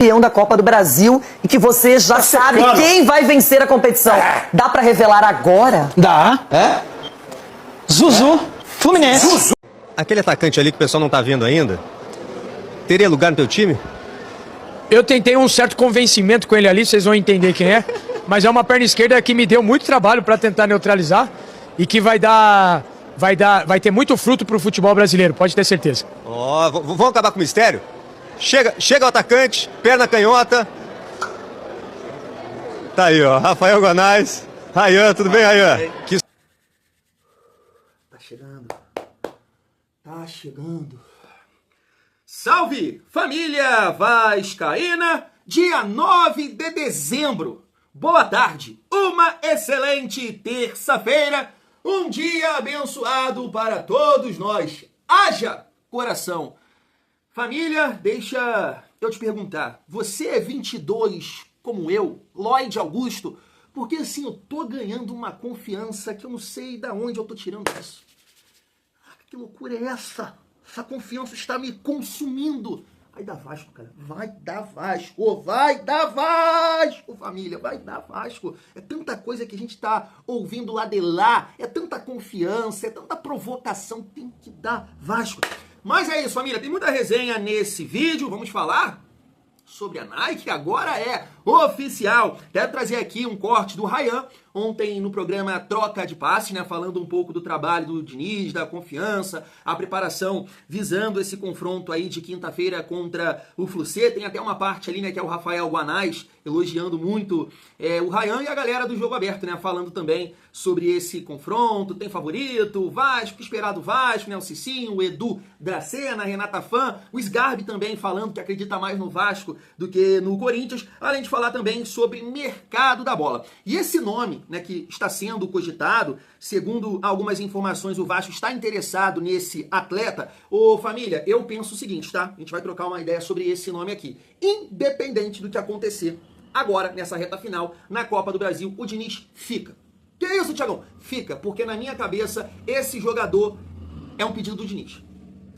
campeão da Copa do Brasil e que você já sabe quem vai vencer a competição. Dá pra revelar agora? Dá. É? Zuzu, Fluminense. Zuzu. Aquele atacante ali que o pessoal não tá vendo ainda, teria lugar no teu time? Eu tentei um certo convencimento com ele ali, vocês vão entender quem é, mas é uma perna esquerda que me deu muito trabalho pra tentar neutralizar e que vai ter muito fruto pro futebol brasileiro, pode ter certeza. Ó, vamos acabar com o mistério? Chega o atacante, perna canhota. Tá aí, ó, Rafael Guanais. Rayan, tudo bem, Rayan? Tá chegando. Tá chegando. Salve, família vascaína! Dia 9 de dezembro. Boa tarde. Uma excelente terça-feira. Um dia abençoado para todos nós. Haja coração. Família, deixa eu te perguntar. Você é 22 como eu, Lloyd Augusto? Porque assim, eu tô ganhando uma confiança que eu não sei de onde eu tô tirando isso. Que loucura é essa? Essa confiança está me consumindo. Vai dar Vasco, cara. Vai dar Vasco. Vai dar Vasco, família. Vai dar Vasco. É tanta coisa que a gente tá ouvindo lá de lá. É tanta confiança, é tanta provocação. Tem que dar Vasco. Mas é isso, família. Tem muita resenha nesse vídeo. Vamos falar sobre a Nike, que agora é oficial. Quero trazer aqui um corte do Rayan, ontem no programa Troca de Passe, né, falando um pouco do trabalho do Diniz, da confiança, a preparação visando esse confronto aí de quinta-feira contra o Fluminense. Tem até uma parte ali, né, que é o Rafael Guanais elogiando muito o Rayan e a galera do Jogo Aberto, né, falando também sobre esse confronto. Tem favorito, o Vasco, esperado Vasco, né, o Cicinho, o Edu Dracena, a Renata Fã, o Sgarbi também falando que acredita mais no Vasco do que no Corinthians, além de falar também sobre mercado da bola. E esse nome, né, que está sendo cogitado, segundo algumas informações, o Vasco está interessado nesse atleta. Ô família, eu penso o seguinte, tá? A gente vai trocar uma ideia sobre esse nome aqui. Independente do que acontecer agora, nessa reta final, na Copa do Brasil, o Diniz fica. Que isso, Thiagão? Fica, porque na minha cabeça, esse jogador é um pedido do Diniz.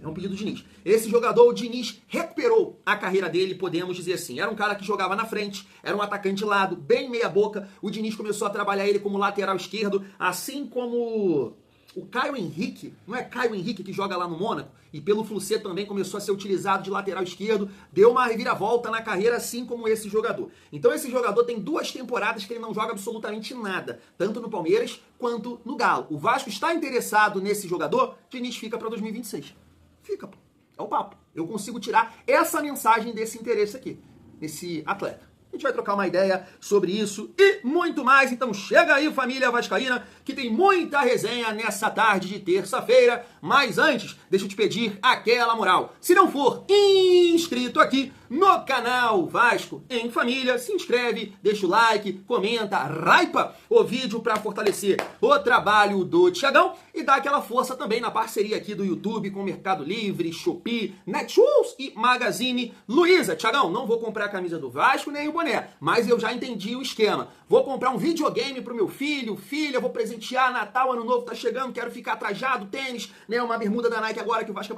É um pedido do Diniz. Esse jogador, o Diniz, recuperou a carreira dele, podemos dizer assim. Era um cara que jogava na frente, era um atacante de lado, bem meia boca. O Diniz começou a trabalhar ele como lateral esquerdo, assim como o Caio Henrique, não é Caio Henrique que joga lá no Mônaco? E pelo Fluminense também começou a ser utilizado de lateral esquerdo, deu uma reviravolta na carreira, assim como esse jogador. Então esse jogador tem 2 temporadas que ele não joga absolutamente nada, tanto no Palmeiras quanto no Galo. O Vasco está interessado nesse jogador, Diniz fica para 2026. Fica, pô. É o papo. Eu consigo tirar essa mensagem desse interesse aqui, desse atleta. A gente vai trocar uma ideia sobre isso e muito mais. Então chega aí, família vascaína, que tem muita resenha nessa tarde de terça-feira. Mas antes, deixa eu te pedir aquela moral. Se não for inscrito aqui no canal Vasco em Família, se inscreve, deixa o like, comenta, raipa o vídeo para fortalecer o trabalho do Thiagão e dá aquela força também na parceria aqui do YouTube com Mercado Livre, Shopee, Netshoes e Magazine Luiza. Thiagão, não vou comprar a camisa do Vasco nem o boné, mas eu já entendi o esquema. Vou comprar um videogame pro meu filho, filha, vou presentear, Natal, Ano Novo tá chegando, quero ficar trajado, tênis, né, uma bermuda da Nike agora que o Vasco é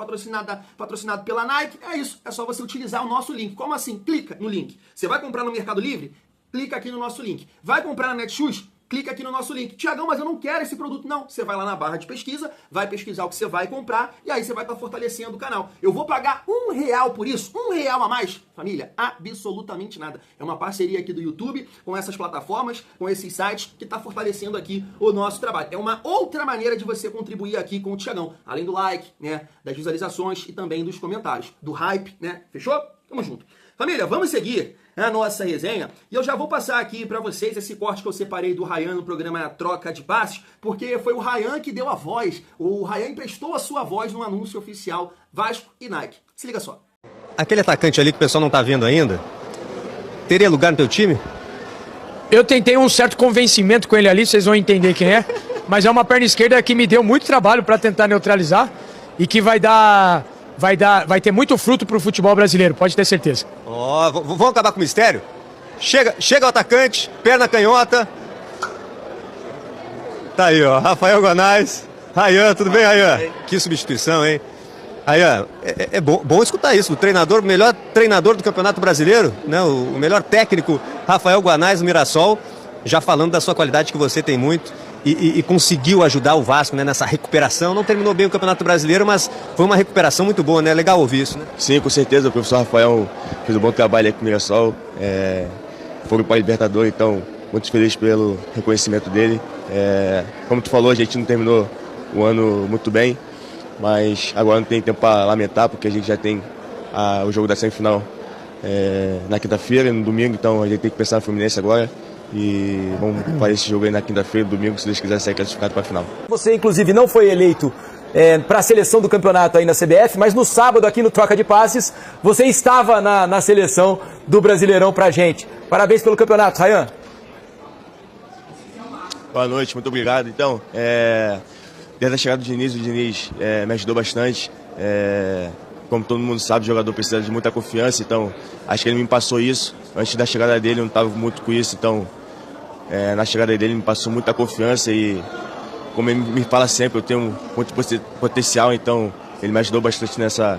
patrocinado pela Nike. É isso, é só você utilizar o nosso link. Como assim? Clica no link. Você vai comprar no Mercado Livre? Clica aqui no nosso link. Vai comprar na Netshoes? Clica aqui no nosso link. Tiagão, mas eu não quero esse produto. Não, você vai lá na barra de pesquisa, vai pesquisar o que você vai comprar e aí você vai estar fortalecendo o canal. Eu vou pagar R$1 por isso, R$1 a mais. Família, absolutamente nada. É uma parceria aqui do YouTube com essas plataformas, com esses sites que está fortalecendo aqui o nosso trabalho. É uma outra maneira de você contribuir aqui com o Tiagão. Além do like, né, das visualizações e também dos comentários. Do hype, né? Fechou? Tamo junto. Família, vamos seguir a nossa resenha e eu já vou passar aqui pra vocês esse corte que eu separei do Rayan no programa Troca de Passes, porque foi o Rayan que deu a voz, o Rayan emprestou a sua voz no anúncio oficial Vasco e Nike. Se liga só. Aquele atacante ali que o pessoal não tá vendo ainda, teria lugar no teu time? Eu tentei um certo convencimento com ele ali, vocês vão entender quem é, mas é uma perna esquerda que me deu muito trabalho pra tentar neutralizar e que vai ter muito fruto pro futebol brasileiro, pode ter certeza. Ó, vamos acabar com o mistério? Chega o atacante, perna canhota. Tá aí, ó, Rafael Guanais. Rayan, tudo bem, Rayan? Que substituição, hein? Rayan, é bom escutar isso. O treinador melhor treinador do Campeonato Brasileiro, né? O melhor técnico, Rafael Guanais, do Mirassol, já falando da sua qualidade, que você tem muito, e conseguiu ajudar o Vasco, né, nessa recuperação. Não terminou bem o Campeonato Brasileiro, mas foi uma recuperação muito boa, né? Legal ouvir isso, né? Sim, com certeza. O professor Rafael fez um bom trabalho aí com o Mirassol. Foram para a Libertadores, então muito feliz pelo reconhecimento dele. Como tu falou, a gente não terminou o ano muito bem, mas agora não tem tempo para lamentar, porque a gente já tem o jogo da semifinal na quinta-feira e no domingo, então a gente tem que pensar no Fluminense agora. E vamos fazer esse jogo aí na quinta-feira, domingo, se Deus quiser sair classificado para a final. Você, inclusive, não foi eleito para a seleção do campeonato aí na CBF, mas no sábado, aqui no Troca de Passes, você estava na seleção do Brasileirão pra gente. Parabéns pelo campeonato, Rayan. Boa noite, muito obrigado. Então, desde a chegada do Diniz, o Diniz me ajudou bastante. Como todo mundo sabe, o jogador precisa de muita confiança, então acho que ele me passou isso. Antes da chegada dele, eu não estava muito com isso, então na chegada dele ele me passou muita confiança e, como ele me fala sempre, eu tenho muito potencial, então ele me ajudou bastante nessa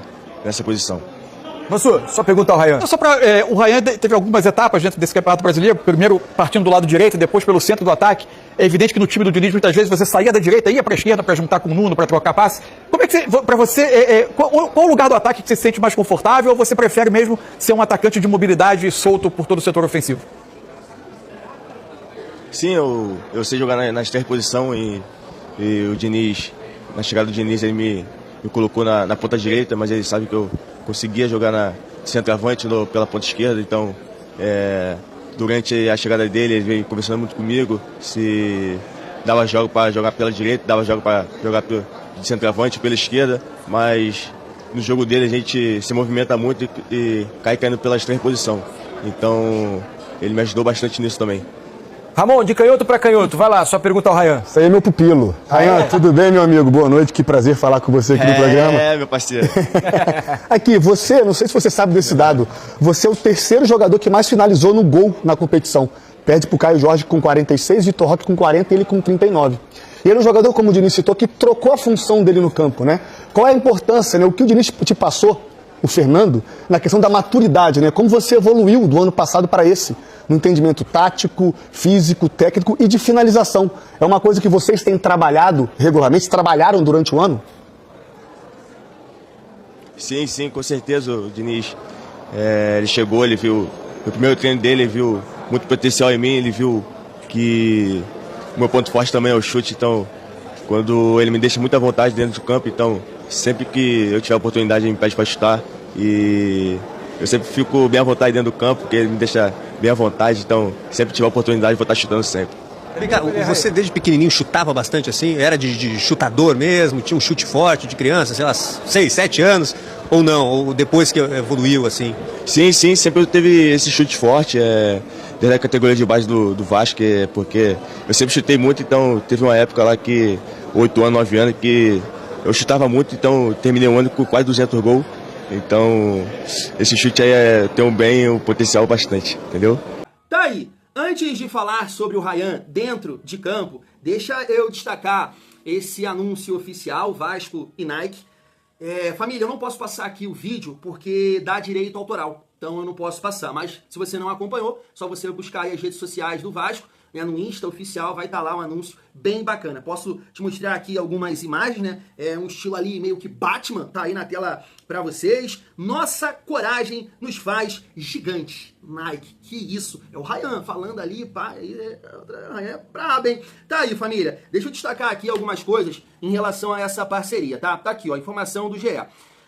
posição. Mansur, só pergunta ao Rayan. Só para o Rayan teve algumas etapas dentro desse Campeonato Brasileiro, primeiro partindo do lado direito, depois pelo centro do ataque. É evidente que no time do Diniz muitas vezes você saía da direita, ia para a esquerda para juntar com o Nuno, para trocar passe. Como é que para você, qual o lugar do ataque que você se sente mais confortável, ou você prefere mesmo ser um atacante de mobilidade solto por todo o setor ofensivo? Sim, eu sei jogar nas três posições e o Diniz, na chegada do Diniz, ele me colocou na ponta direita, mas ele sabe que eu conseguia jogar na centroavante pela ponta esquerda, então durante a chegada dele, ele veio conversando muito comigo, se dava jogo para jogar pela direita, dava jogo para jogar de centroavante pela esquerda, mas no jogo dele a gente se movimenta muito e cai caindo pelas três posições, então ele me ajudou bastante nisso também. Ramon, de canhoto para canhoto, vai lá, sua pergunta ao Rayan. Isso aí é meu pupilo. Rayan, tudo bem, meu amigo? Boa noite, que prazer falar com você aqui no programa. Meu parceiro. Aqui, você, não sei se você sabe desse dado, você é o terceiro jogador que mais finalizou no gol na competição. Perde pro Caio Jorge com 46, Vitor Roque com 40 e ele com 39. E ele é um jogador, como o Diniz citou, que trocou a função dele no campo, né? Qual é a importância, né? O que o Diniz te passou, o Fernando, na questão da maturidade, né? Como você evoluiu do ano passado para esse, no entendimento tático, físico, técnico e de finalização. É uma coisa que vocês têm trabalhado regularmente, trabalharam durante o ano? Sim, com certeza, o Diniz. Ele chegou, ele viu, no primeiro treino dele, ele viu muito potencial em mim, ele viu que o meu ponto forte também é o chute, então, quando ele me deixa muita vontade dentro do campo, então, sempre que eu tiver a oportunidade, ele me pede para chutar, e eu sempre fico bem à vontade dentro do campo, porque ele me deixa bem à vontade, então sempre que tiver a oportunidade eu vou estar chutando sempre. Você desde pequenininho chutava bastante assim? Era de chutador mesmo? Tinha um chute forte de criança, sei lá, 6, 7 anos? Ou não? Ou depois que evoluiu assim? Sim, sempre teve esse chute forte, desde a categoria de base do Vasco, porque eu sempre chutei muito, então teve uma época lá que, 8 anos, 9 anos, que eu chutava muito, então terminei um ano com quase 200 gols. Então, esse chute aí tem um potencial bastante, entendeu? Tá aí. Antes de falar sobre o Rayan dentro de campo, deixa eu destacar esse anúncio oficial, Vasco e Nike. Família, eu não posso passar aqui o vídeo porque dá direito autoral, então eu não posso passar. Mas se você não acompanhou, só você buscar aí as redes sociais do Vasco, né, no Insta oficial vai estar lá um anúncio bem bacana. Posso te mostrar aqui algumas imagens, né? Um estilo ali meio que Batman, tá aí na tela pra vocês. Nossa coragem nos faz gigantes. Nike, que isso? É o Rayan falando ali, pá, Rayan é brabo, hein? Tá aí, família. Deixa eu destacar aqui algumas coisas em relação a essa parceria, tá? Tá aqui, ó, informação do GE.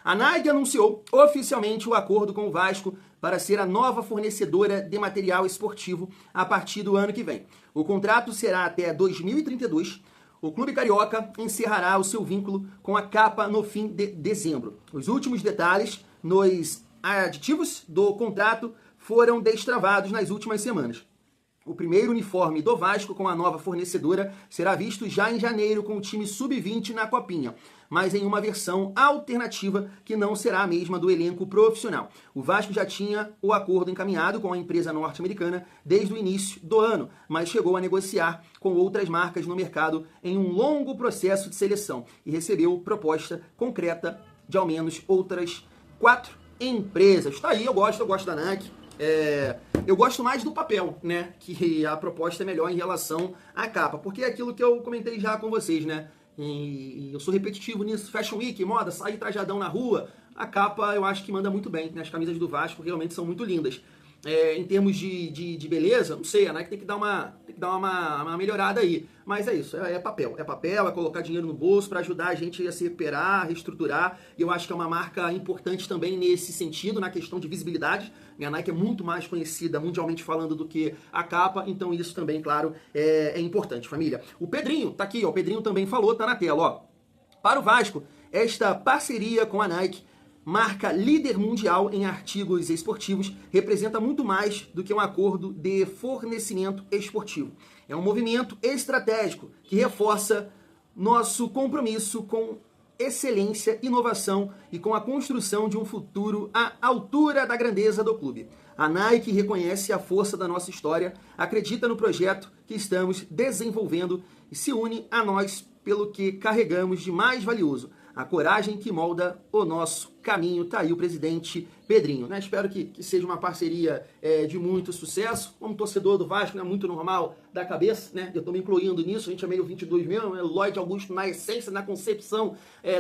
A Nike anunciou oficialmente o acordo com o Vasco para ser a nova fornecedora de material esportivo a partir do ano que vem. O contrato será até 2032. O Clube Carioca encerrará o seu vínculo com a capa no fim de dezembro. Os últimos detalhes nos aditivos do contrato foram destravados nas últimas semanas. O primeiro uniforme do Vasco com a nova fornecedora será visto já em janeiro com o time sub-20 na Copinha, mas em uma versão alternativa que não será a mesma do elenco profissional. O Vasco já tinha o acordo encaminhado com a empresa norte-americana desde o início do ano, mas chegou a negociar com outras marcas no mercado em um longo processo de seleção e recebeu proposta concreta de ao menos outras 4 Empresas. Tá aí, eu gosto da Nike. Eu gosto mais do papel, né? Que a proposta é melhor em relação à capa. Porque é aquilo que eu comentei já com vocês, né? E eu sou repetitivo nisso. Fashion Week, moda, sair trajadão na rua. A capa eu acho que manda muito bem, né? As camisas do Vasco realmente são muito lindas. Em termos de beleza, não sei, a Nike tem que dar uma melhorada aí. Mas é isso, é papel, é colocar dinheiro no bolso para ajudar a gente a se recuperar, a reestruturar. E eu acho que é uma marca importante também nesse sentido, na questão de visibilidade. A Nike é muito mais conhecida mundialmente falando do que a capa, então isso também, claro, é importante, família. O Pedrinho, tá aqui, ó, o Pedrinho também falou, tá na tela, ó. Para o Vasco, esta parceria com a Nike, marca líder mundial em artigos esportivos, representa muito mais do que um acordo de fornecimento esportivo. É um movimento estratégico que reforça nosso compromisso com excelência, inovação e com a construção de um futuro à altura da grandeza do clube. A Nike reconhece a força da nossa história, acredita no projeto que estamos desenvolvendo e se une a nós pelo que carregamos de mais valioso, a coragem que molda o nosso caminho. Tá aí o presidente Pedrinho, né? Espero que seja uma parceria de muito sucesso. Como torcedor do Vasco, né? Muito normal da cabeça, né? Eu tô me incluindo nisso, a gente é meio 22 mesmo, né? Lloyd Augusto na essência, na concepção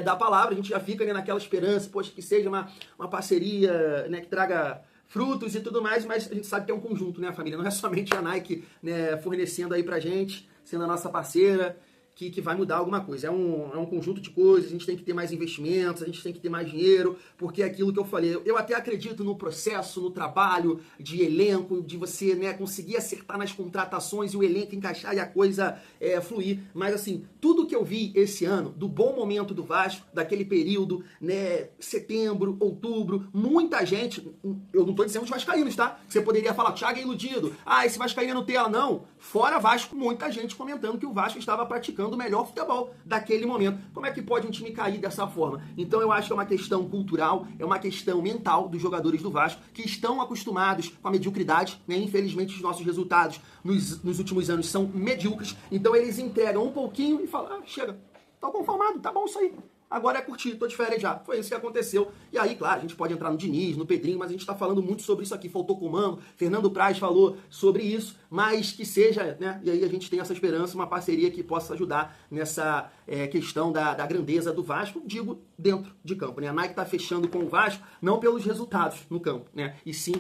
da palavra, a gente já fica, né, naquela esperança, poxa, que seja uma parceria, né, que traga frutos e tudo mais, mas a gente sabe que é um conjunto, né, família? Não é somente a Nike, né, fornecendo aí pra gente, sendo a nossa parceira, que vai mudar alguma coisa. É um conjunto de coisas, a gente tem que ter mais investimentos, a gente tem que ter mais dinheiro, porque é aquilo que eu falei. Eu até acredito no processo, no trabalho de elenco, de você, né, conseguir acertar nas contratações e o elenco encaixar e a coisa fluir. Mas assim, tudo que eu vi esse ano, do bom momento do Vasco, daquele período, né, setembro, outubro, muita gente, eu não tô dizendo os vascaínos, tá? Você poderia falar, Thiago é iludido, esse vascaíno não tem ela, não. Fora Vasco, muita gente comentando que o Vasco estava praticando o melhor futebol daquele momento. Como é que pode um time cair dessa forma? Então eu acho que é uma questão cultural, é uma questão mental dos jogadores do Vasco, que estão acostumados com a mediocridade, né? Infelizmente os nossos resultados nos últimos anos são medíocres, então eles entregam um pouquinho e falam, chega, tá conformado, tá bom isso aí. Agora é curtir, tô de férias já. Foi isso que aconteceu. E aí, claro, a gente pode entrar no Diniz, no Pedrinho, mas a gente tá falando muito sobre isso aqui. Faltou comando, Fernando Praz falou sobre isso, mas que seja, né? E aí a gente tem essa esperança, uma parceria que possa ajudar nessa questão da grandeza do Vasco, digo, dentro de campo, né? A Nike tá fechando com o Vasco, não pelos resultados no campo, né? E sim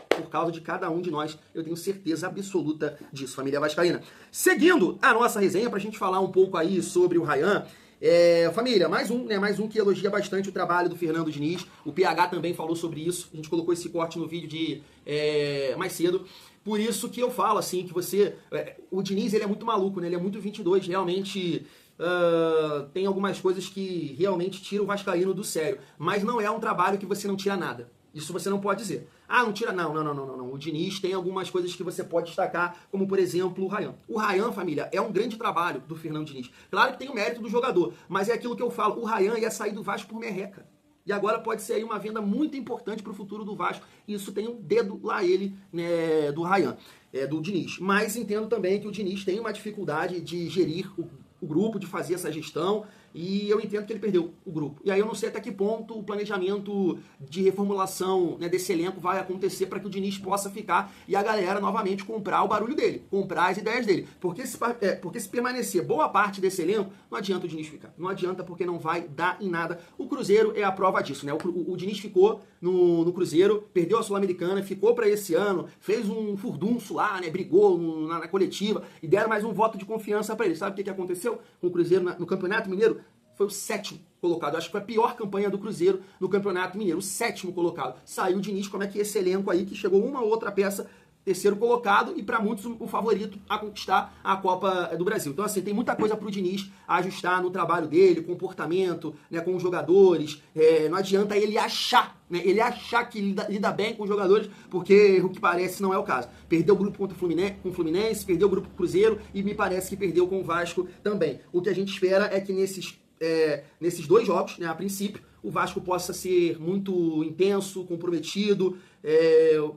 por causa de cada um de nós, eu tenho certeza absoluta disso, família vascaína. Seguindo a nossa resenha, pra gente falar um pouco aí sobre o Ryan, família, mais um que elogia bastante o trabalho do Fernando Diniz. O PH também falou sobre isso. A gente colocou esse corte no vídeo mais cedo. Por isso que eu falo assim, que o Diniz, ele é muito maluco, né? Ele é muito 22, realmente tem algumas coisas que realmente tiram o vascaíno do sério. Mas não é um trabalho que você não tira nada. Isso você não pode dizer. Não tira, não. O Diniz tem algumas coisas que você pode destacar, como por exemplo o Ryan. O Ryan, família, é um grande trabalho do Fernando Diniz. Claro que tem o mérito do jogador, mas é aquilo que eu falo, o Ryan ia sair do Vasco por merreca. E agora pode ser aí uma venda muito importante para o futuro do Vasco. E isso tem um dedo lá ele, né, do Ryan, do Diniz. Mas entendo também que o Diniz tem uma dificuldade de gerir o grupo, de fazer essa gestão, e eu entendo que ele perdeu o grupo. E aí eu não sei até que ponto o planejamento de reformulação, né, desse elenco vai acontecer para que o Diniz possa ficar e a galera novamente comprar o barulho dele, comprar as ideias dele. Porque se permanecer boa parte desse elenco, não adianta o Diniz ficar. Não adianta, porque não vai dar em nada. O Cruzeiro é a prova disso, né? O Diniz ficou no Cruzeiro, perdeu a Sul-Americana, ficou para esse ano, fez um furdunço lá, né? Brigou na coletiva e deram mais um voto de confiança para ele. Sabe o que aconteceu com o Cruzeiro no Campeonato Mineiro? Foi o 7º colocado. Acho que foi a pior campanha do Cruzeiro no Campeonato Mineiro. O 7º colocado. Saiu o Diniz, como é que esse elenco aí, que chegou uma ou outra peça, terceiro colocado, e para muitos o favorito a conquistar a Copa do Brasil. Então, assim, tem muita coisa pro Diniz ajustar no trabalho dele, comportamento, né, com os jogadores. Não adianta ele achar, né, que lida bem com os jogadores, porque o que parece não é o caso. Perdeu o grupo contra o Fluminense, perdeu o grupo com o Cruzeiro e me parece que perdeu com o Vasco também. O que a gente espera é que nesses dois jogos, né, a princípio, o Vasco possa ser muito intenso, comprometido,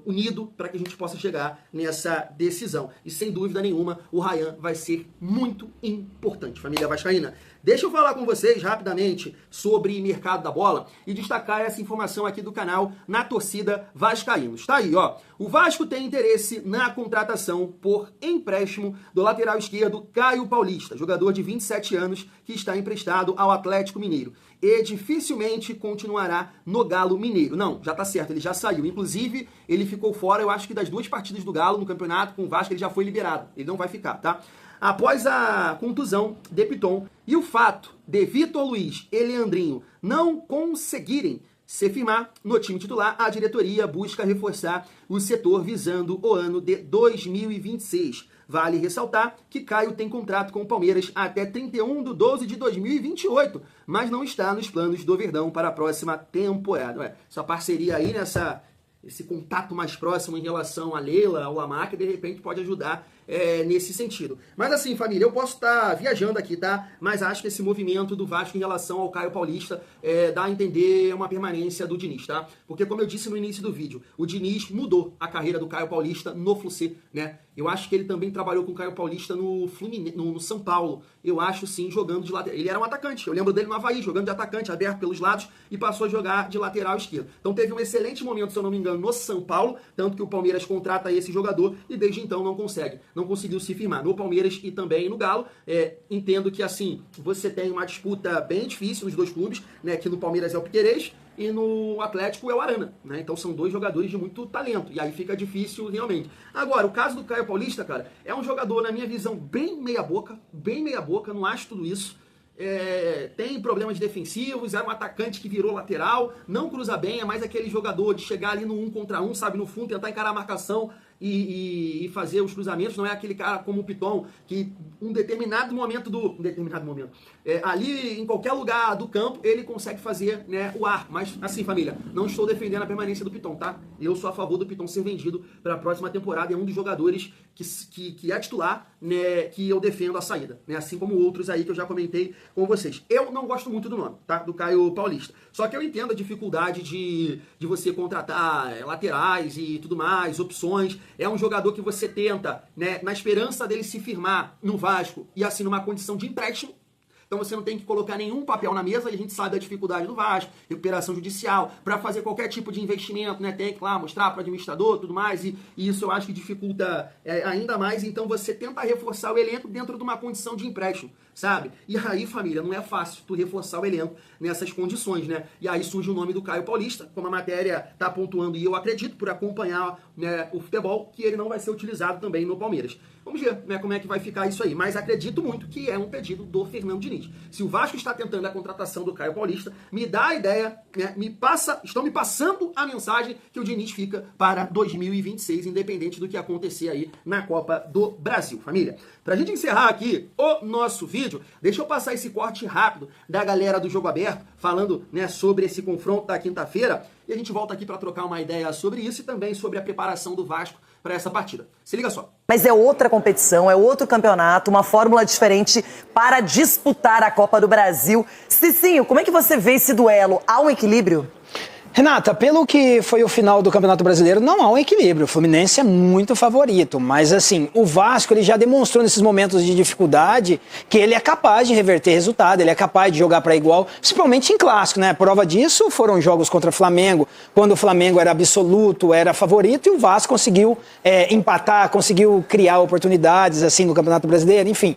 unido para que a gente possa chegar nessa decisão. E sem dúvida nenhuma, o Ryan vai ser muito importante, família vascaína. Deixa eu falar com vocês rapidamente sobre mercado da bola e destacar essa informação aqui do canal Na Torcida Vascaínos. Tá aí, ó. O Vasco tem interesse na contratação por empréstimo do lateral esquerdo Caio Paulista, jogador de 27 anos que está emprestado ao Atlético Mineiro. E dificilmente continuará no Galo Mineiro. Não, já tá certo, ele já saiu. Inclusive, ele ficou fora, eu acho que das 2 partidas do Galo no campeonato com o Vasco, ele já foi liberado. Ele não vai ficar, tá? Após a contusão de Piton e o fato de Vitor Luiz e Leandrinho não conseguirem se firmar no time titular, a diretoria busca reforçar o setor visando o ano de 2026. Vale ressaltar que Caio tem contrato com o Palmeiras até 31/12/2028, mas não está nos planos do Verdão para a próxima temporada. Essa parceria aí, esse contato mais próximo em relação a Leila, ao Lamarca, de repente pode ajudar nesse sentido. Mas assim, família, eu posso estar viajando aqui, tá? Mas acho que esse movimento do Vasco em relação ao Caio Paulista dá a entender uma permanência do Diniz, tá? Porque como eu disse no início do vídeo, o Diniz mudou a carreira do Caio Paulista no Fluminense, né? Eu acho que ele também trabalhou com o Caio Paulista no Fluminense, no São Paulo. Eu acho sim, jogando de lateral. Ele era um atacante, eu lembro dele no Avaí, jogando de atacante, aberto pelos lados, e passou a jogar de lateral esquerdo. Então teve um excelente momento, se eu não me engano, no São Paulo, tanto que o Palmeiras contrata esse jogador e desde então não conseguiu se firmar no Palmeiras e também no Galo. Entendo que assim, você tem uma disputa bem difícil nos dois clubes, né? Que no Palmeiras é o Piquerez e no Atlético é o Arana, né? Então são 2 jogadores de muito talento, e aí fica difícil realmente. Agora, o caso do Caio Paulista, cara, é um jogador, na minha visão, bem meia boca, não acho tudo isso. Tem problemas defensivos, é um atacante que virou lateral, não cruza bem, é mais aquele jogador de chegar ali no 1 contra 1, sabe, no fundo, tentar encarar a marcação e fazer os cruzamentos. Não é aquele cara como o Piton, que ali em qualquer lugar do campo ele consegue fazer, né, o ar. Mas assim, família, não estou defendendo a permanência do Piton, tá? Eu sou a favor do Piton ser vendido para a próxima temporada. É um dos jogadores que é titular, né, que eu defendo a saída, né? Assim como outros aí que eu já comentei com vocês. Eu não gosto muito do nome, tá? Do Caio Paulista. Só que eu entendo a dificuldade de você contratar laterais e tudo mais, opções. É um jogador que você tenta, né, na esperança dele se firmar no Vasco e assim numa condição de empréstimo. Então você não tem que colocar nenhum papel na mesa, e a gente sabe da dificuldade do Vasco, recuperação judicial, para fazer qualquer tipo de investimento, né? Tem que lá mostrar para o administrador, tudo mais, e isso eu acho que dificulta ainda mais. Então você tenta reforçar o elenco dentro de uma condição de empréstimo, sabe? E aí, família, não é fácil tu reforçar o elenco nessas condições, né? E aí surge o nome do Caio Paulista, como a matéria tá pontuando, e eu acredito, por acompanhar, né, o futebol, que ele não vai ser utilizado também no Palmeiras. Vamos ver, né, como é que vai ficar isso aí. Mas acredito muito que é um pedido do Fernando Diniz. Se o Vasco está tentando a contratação do Caio Paulista, me dá a ideia, né, estão me passando a mensagem que o Diniz fica para 2026, independente do que acontecer aí na Copa do Brasil. Família, pra gente encerrar aqui o nosso vídeo, deixa eu passar esse corte rápido da galera do Jogo Aberto, falando, né, sobre esse confronto da quinta-feira, e a gente volta aqui para trocar uma ideia sobre isso e também sobre a preparação do Vasco para essa partida. Se liga só. Mas é outra competição, é outro campeonato, uma fórmula diferente para disputar a Copa do Brasil. Cicinho, como é que você vê esse duelo? Há um equilíbrio? Renata, pelo que foi o final do Campeonato Brasileiro, não há um equilíbrio. O Fluminense é muito favorito, mas assim, o Vasco ele já demonstrou nesses momentos de dificuldade que ele é capaz de reverter resultado, ele é capaz de jogar para igual, principalmente em clássico, né? A prova disso foram jogos contra o Flamengo, quando o Flamengo era absoluto, era favorito, e o Vasco conseguiu empatar, conseguiu criar oportunidades assim no Campeonato Brasileiro, enfim,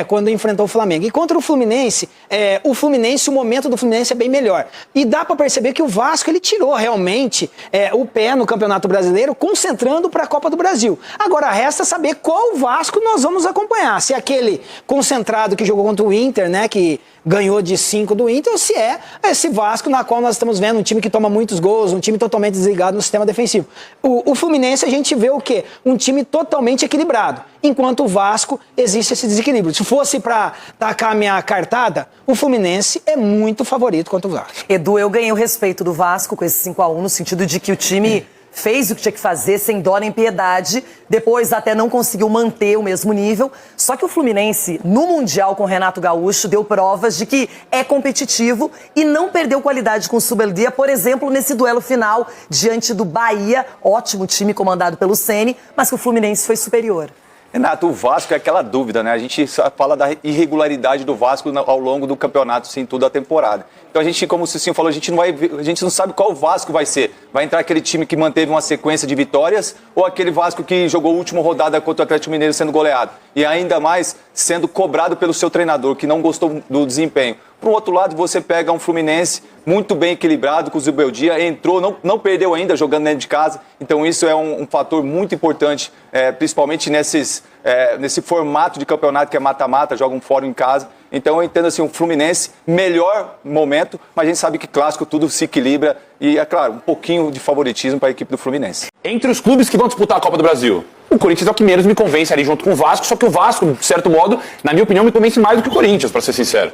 quando enfrentou o Flamengo. E contra o Fluminense, o momento do Fluminense é bem melhor. E dá para perceber que o Vasco ele tirou realmente o pé no Campeonato Brasileiro, concentrando para a Copa do Brasil. Agora resta saber qual Vasco nós vamos acompanhar. Se é aquele concentrado que jogou contra o Inter, né, que ganhou de 5 do Inter, ou se é esse Vasco na qual nós estamos vendo um time que toma muitos gols, um time totalmente desligado no sistema defensivo. O Fluminense a gente vê o quê? Um time totalmente equilibrado, enquanto o Vasco existe esse desequilíbrio. Se fosse para tacar a minha cartada, o Fluminense é muito favorito contra o Vasco. Edu, eu ganhei o respeito do Vasco com esse 5-1, no sentido de que o time fez o que tinha que fazer, sem dó nem piedade, depois até não conseguiu manter o mesmo nível. Só que o Fluminense, no Mundial com o Renato Gaúcho, deu provas de que é competitivo e não perdeu qualidade com o Zubeldia, por exemplo, nesse duelo final diante do Bahia, ótimo time comandado pelo Ceni, mas que o Fluminense foi superior. Renato, o Vasco é aquela dúvida, né? A gente fala da irregularidade do Vasco ao longo do campeonato, sim, toda a temporada. Então a gente, como o Cicinho falou, a gente não sabe qual Vasco vai ser. Vai entrar aquele time que manteve uma sequência de vitórias ou aquele Vasco que jogou a última rodada contra o Atlético Mineiro sendo goleado? E ainda mais sendo cobrado pelo seu treinador, que não gostou do desempenho. Por outro lado, você pega um Fluminense muito bem equilibrado, com o Zubeldia, entrou, não perdeu ainda jogando dentro de casa. Então isso é um fator muito importante, principalmente nesse formato de campeonato que é mata-mata, jogam fora em casa. Então eu entendo assim, o Fluminense, melhor momento, mas a gente sabe que clássico tudo se equilibra e, é claro, um pouquinho de favoritismo para a equipe do Fluminense. Entre os clubes que vão disputar a Copa do Brasil, o Corinthians é o que menos me convence ali junto com o Vasco, só que o Vasco, de certo modo, na minha opinião, me convence mais do que o Corinthians, pra ser sincero.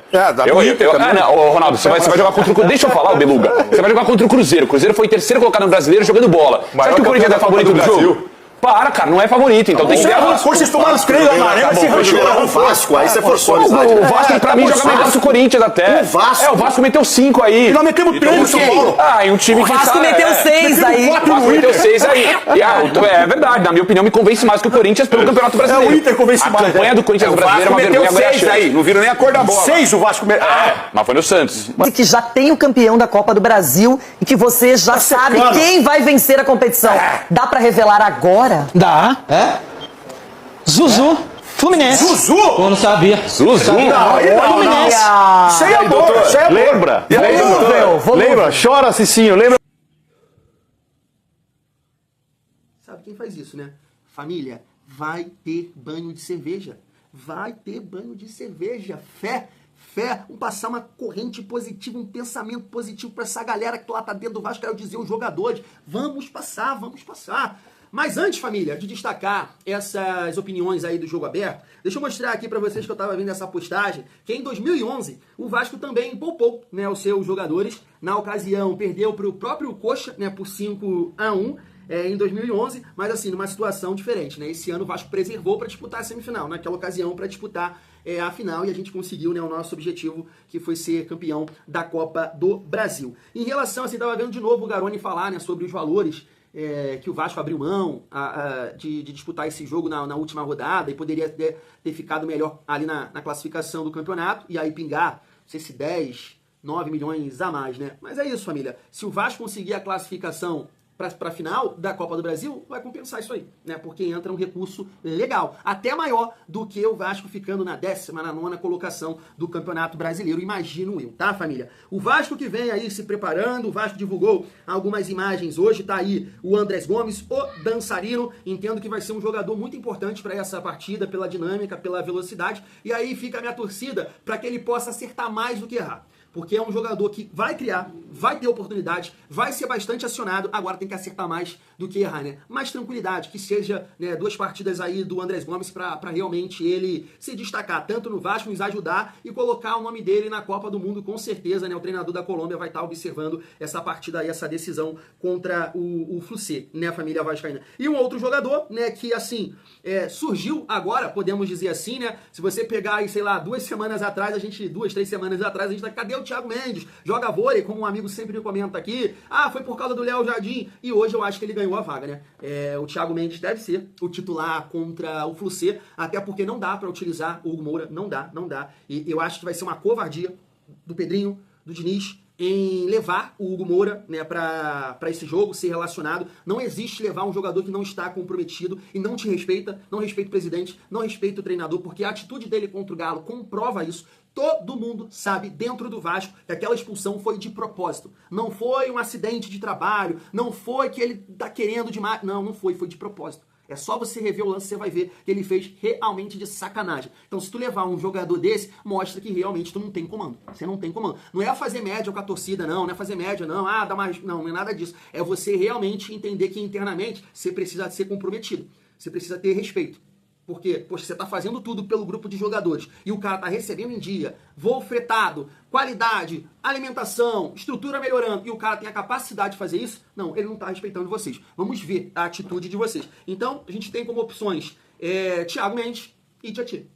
Ronaldo, você vai jogar contra o Cruzeiro. Deixa eu falar, Beluga. Você vai jogar contra o Cruzeiro. O Cruzeiro foi terceiro colocado no Brasileiro jogando bola. Será que o Corinthians é favorito do jogo? Para, cara, não é favorito, então tem que ter a Vasco. Vocês tomaram os 3 amarelos e se ranchou o Vasco, aí você forçou. O Vasco, pra mim, joga melhor que o Corinthians até. O Vasco meteu 5 aí. E nós metemos 3 no São Paulo. E um time que... O Vasco meteu 6 aí. O Vasco meteu 6 aí. É verdade, na minha opinião, me convence mais que o Corinthians pelo Campeonato Brasileiro. O Inter convence mais. A campanha do Corinthians no Brasileiro é uma vergonha. O Vasco meteu 6 aí, não viram nem a cor da bola. 6 o Vasco meteu. Mas foi no Santos. Que já tem o campeão da Copa do Brasil e que você já sabe quem vai vencer a competição. Dá pra revelar agora? Dá. Zuzu. Fluminense. Zuzu? Eu não sabia. Zuzu? Fluminense. Isso aí é bom, isso aí é bom. Lembra? Chora, Cicinho, lembra? Sabe quem faz isso, né? Família, vai ter banho de cerveja. Vai ter banho de cerveja. Fé. Vamos passar uma corrente positiva, um pensamento positivo pra essa galera que lá tá dentro do Vasco, quero dizer, os jogadores. Vamos passar. Mas antes, família, de destacar essas opiniões aí do jogo aberto, deixa eu mostrar aqui pra vocês que eu tava vendo essa postagem, que em 2011 o Vasco também poupou, né, os seus jogadores. Na ocasião, perdeu pro próprio Coxa, né, por 5-1 em 2011, mas assim, numa situação diferente, né? Esse ano o Vasco preservou para disputar a semifinal, naquela ocasião para disputar a final, e a gente conseguiu, né, o nosso objetivo, que foi ser campeão da Copa do Brasil. Em relação, assim, tava vendo de novo o Garoni falar, né, sobre os valores que o Vasco abriu mão de disputar esse jogo na última rodada e poderia ter ficado melhor ali na classificação do campeonato e aí pingar, não sei se 10, 9 milhões a mais, né? Mas é isso, família. Se o Vasco conseguir a classificação para a final da Copa do Brasil, vai compensar isso aí, né? Porque entra um recurso legal, até maior do que o Vasco ficando na 19ª colocação do Campeonato Brasileiro, imagino eu, tá, família? O Vasco que vem aí se preparando, o Vasco divulgou algumas imagens hoje, tá aí o Andrés Gomes, o dançarino, entendo que vai ser um jogador muito importante para essa partida, pela dinâmica, pela velocidade, e aí fica a minha torcida para que ele possa acertar mais do que errar. Porque é um jogador que vai criar, vai ter oportunidade, vai ser bastante acionado, agora tem que acertar mais do que errar, né? Mais tranquilidade, que seja, né, 2 partidas aí do Andrés Gomes para realmente ele se destacar, tanto no Vasco, nos ajudar e colocar o nome dele na Copa do Mundo, com certeza, né? O treinador da Colômbia vai estar observando essa partida aí, essa decisão contra o Flucê, né, a família vascaína. E um outro jogador, né, que assim, surgiu agora, podemos dizer assim, né? Se você pegar aí, sei lá, 2 semanas atrás, 2, 3 semanas atrás, a gente tá, cadê o Thiago Mendes? Joga vôlei, como um amigo sempre me comenta aqui. Foi por causa do Léo Jardim. E hoje eu acho que ele ganhou a vaga, né? O Thiago Mendes deve ser o titular contra o Flucê, até porque não dá pra utilizar o Hugo Moura, não dá. E eu acho que vai ser uma covardia do Pedrinho, do Diniz, em levar o Hugo Moura, né, pra esse jogo, ser relacionado. Não existe levar um jogador que não está comprometido e não te respeita, não respeita o presidente, não respeita o treinador, porque a atitude dele contra o Galo comprova isso. Todo mundo sabe, dentro do Vasco, que aquela expulsão foi de propósito. Não foi um acidente de trabalho, não foi que ele tá querendo demais. Não foi de propósito. É só você rever o lance, você vai ver que ele fez realmente de sacanagem. Então, se tu levar um jogador desse, mostra que realmente tu não tem comando. Você não tem comando. Não é fazer média com a torcida, não é fazer média, não. Dá mais. Não é nada disso. É você realmente entender que internamente você precisa ser comprometido. Você precisa ter respeito. Porque, poxa, você tá fazendo tudo pelo grupo de jogadores e o cara tá recebendo em dia, voo fretado, qualidade, alimentação, estrutura melhorando, e o cara tem a capacidade de fazer isso, não, ele não tá respeitando vocês. Vamos ver a atitude de vocês. Então, a gente tem como opções Thiago Mendes e Tietê.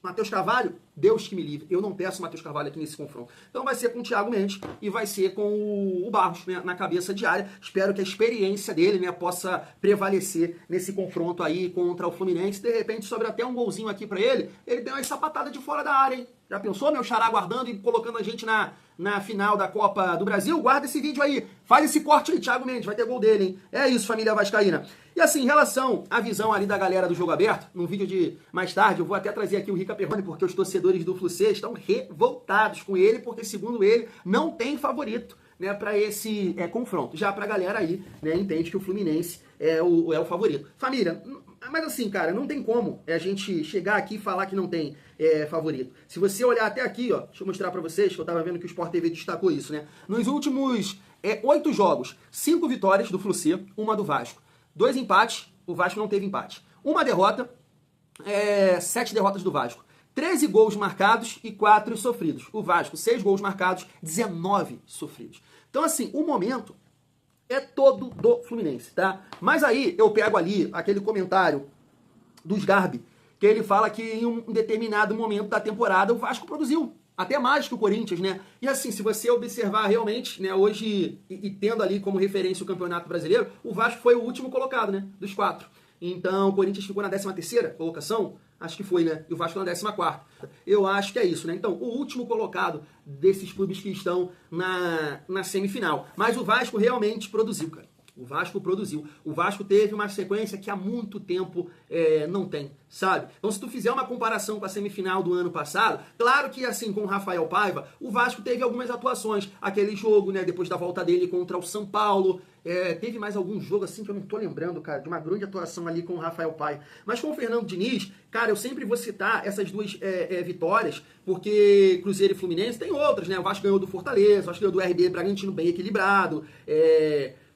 Matheus Carvalho, Deus que me livre. Eu não peço Matheus Carvalho aqui nesse confronto. Então vai ser com o Thiago Mendes e vai ser com o Barros, né, na cabeça de área. Espero que a experiência dele, né, possa prevalecer nesse confronto aí contra o Fluminense. De repente sobra até um golzinho aqui pra ele. Ele deu uma sapatada de fora da área, hein? Já pensou, meu xará guardando e colocando a gente na final da Copa do Brasil? Guarda esse vídeo aí. Faz esse corte aí, Thiago Mendes. Vai ter gol dele, hein? É isso, família vascaína. E assim, em relação à visão ali da galera do Jogo Aberto, num vídeo de mais tarde, eu vou até trazer aqui o Rica Perrone, porque os torcedores do Flu-C estão revoltados com ele, porque segundo ele, não tem favorito, né, para esse confronto. Já pra galera aí, né, entende que o Fluminense é o favorito. Família, mas assim, cara, não tem como a gente chegar aqui e falar que não tem favorito. Se você olhar até aqui, ó, deixa eu mostrar pra vocês, que eu tava vendo que o Sport TV destacou isso, né? Nos últimos 8 jogos, 5 vitórias do Flu-C, 1 do Vasco. 2 empates, o Vasco não teve empate. 1 derrota, 7 derrotas do Vasco. 13 gols marcados e 4 sofridos. O Vasco, 6 gols marcados, 19 sofridos. Então, assim, o momento é todo do Fluminense, tá? Mas aí eu pego ali aquele comentário do Sgarbi, que ele fala que em um determinado momento da temporada o Vasco produziu. Até mais que o Corinthians, né? E assim, se você observar realmente, né, hoje, e tendo ali como referência o Campeonato Brasileiro, o Vasco foi o último colocado, né? Dos 4. Então, o Corinthians ficou na 13ª colocação, acho que foi, né? E o Vasco na 14ª. Eu acho que é isso, né? Então, o último colocado desses clubes que estão na semifinal. Mas o Vasco realmente produziu, cara. O Vasco produziu. O Vasco teve uma sequência que há muito tempo não tem, sabe? Então, se tu fizer uma comparação com a semifinal do ano passado, claro que, assim, com o Rafael Paiva, o Vasco teve algumas atuações. Aquele jogo, né, depois da volta dele contra o São Paulo, teve mais algum jogo, assim, que eu não tô lembrando, cara, de uma grande atuação ali com o Rafael Paiva. Mas com o Fernando Diniz, cara, eu sempre vou citar essas duas vitórias, porque Cruzeiro e Fluminense tem outras, né? O Vasco ganhou do Fortaleza, o Vasco ganhou do RB Bragantino bem equilibrado,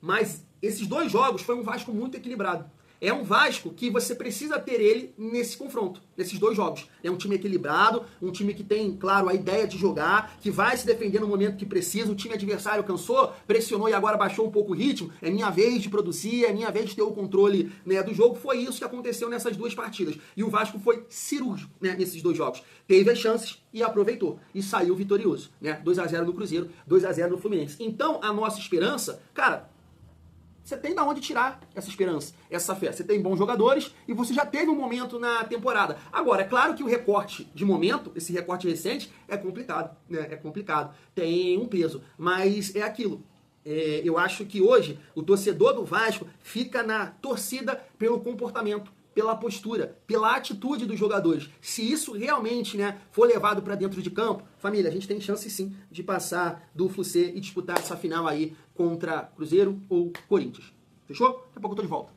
mas esses 2 jogos foi um Vasco muito equilibrado. É um Vasco que você precisa ter ele nesse confronto, nesses 2 jogos. É um time equilibrado, um time que tem, claro, a ideia de jogar, que vai se defender no momento que precisa. O time adversário cansou, pressionou e agora baixou um pouco o ritmo. É minha vez de produzir, é minha vez de ter o controle, né, do jogo. Foi isso que aconteceu nessas 2 partidas. E o Vasco foi cirúrgico, né, nesses 2 jogos. Teve as chances e aproveitou. E saiu vitorioso, né? 2-0 no Cruzeiro, 2-0 no Fluminense. Então, a nossa esperança, cara, você tem de onde tirar essa esperança, essa fé. Você tem bons jogadores e você já teve um momento na temporada. Agora, é claro que o recorte de momento, esse recorte recente, é complicado, né? É complicado. Tem um peso, mas é aquilo. Eu acho que hoje o torcedor do Vasco fica na torcida pelo comportamento, pela postura, pela atitude dos jogadores. Se isso realmente, né, for levado para dentro de campo, família, a gente tem chance sim de passar do Flu-C e disputar essa final aí contra Cruzeiro ou Corinthians. Fechou? Daqui a pouco eu tô de volta.